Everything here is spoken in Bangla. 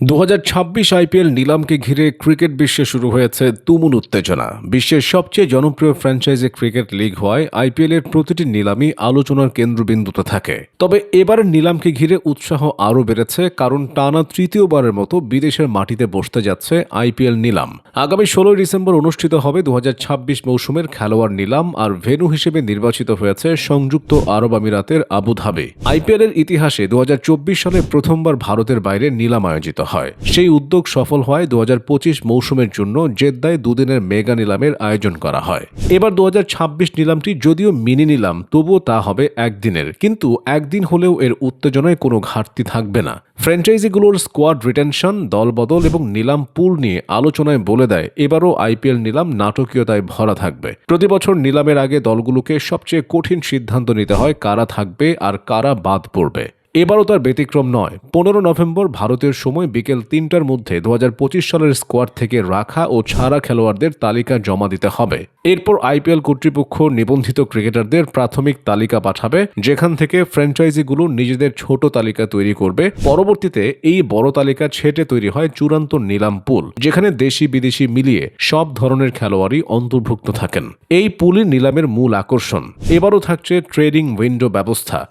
2026 আইপিএল নিলামকে ঘিরে ক্রিকেট বিশ্বে শুরু হয়েছে তুমুল উত্তেজনা। বিশ্বের সবচেয়ে জনপ্রিয় ফ্র্যাঞ্চাইজি ক্রিকেট লিগ হওয়ায় আইপিএলের প্রতিটি নিলামই আলোচনার কেন্দ্রবিন্দুতে থাকে। তবে এবারের নিলামকে ঘিরে উৎসাহ আরও বেড়েছে, কারণ টানা তৃতীয়বারের মতো বিদেশের মাটিতে বসতে যাচ্ছে আইপিএল নিলাম। আগামী 16 ডিসেম্বর অনুষ্ঠিত হবে 2026 মৌসুমের খেলোয়াড় নিলাম, আর ভেন্যু হিসেবে নির্বাচিত হয়েছে সংযুক্ত আরব আমিরাতের আবুধাবি। আইপিএলের ইতিহাসে 2024 সালে প্রথমবার ভারতের বাইরে নিলাম আয়োজিত হয়। সেই উদ্যোগ সফল হয় 2025 মৌসুমের জন্য জেদ্দায় দুদিনের মেগা নিলামের আয়োজন করা হয়। এবার 2026 নিলামটি যদিও মিনি নিলাম, তবুও তা হবে একদিনের, কিন্তু একদিন হলেও এর উত্তেজনায় কোনো ঘাটতি থাকবে না। ফ্র্যাঞ্চাইজিগুলোর স্কোয়াড রিটেনশন, দলবদল এবং নিলাম পুল নিয়ে আলোচনায় বলে দেয় এবারও আইপিএল নিলাম নাটকীয়তায় ভরা থাকবে। প্রতি বছর নিলামের আগে দলগুলোকে সবচেয়ে কঠিন সিদ্ধান্ত নিতে হয় কারা থাকবে আর কারা বাদ পড়বে। এবারও তার ব্যতিক্রম নয়। 15 নভেম্বর ভারতের সময় বিকেল 3টার মধ্যে 2025 সালের স্কোয়াড থেকে রাখা ও ছাড়া খেলোয়াড়দের তালিকা জমা দিতে হবে। এরপর আইপিএল কর্তৃপক্ষ নিবন্ধিত ক্রিকেটারদের প্রাথমিক তালিকা পাঠাবে, যেখান থেকে ফ্র্যাঞ্চাইজিগুলো নিজেদের ছোট তালিকা তৈরি করবে। পরবর্তীতে এই বড় তালিকা ছেটে তৈরি হয় চূড়ান্ত নিলাম পুল, যেখানে দেশি বিদেশি মিলিয়ে সব ধরনের খেলোয়াড়ই অন্তর্ভুক্ত থাকেন। এই পুলই নিলামের মূল আকর্ষণ। এবারও থাকছে ট্রেডিং উইন্ডো ব্যবস্থা।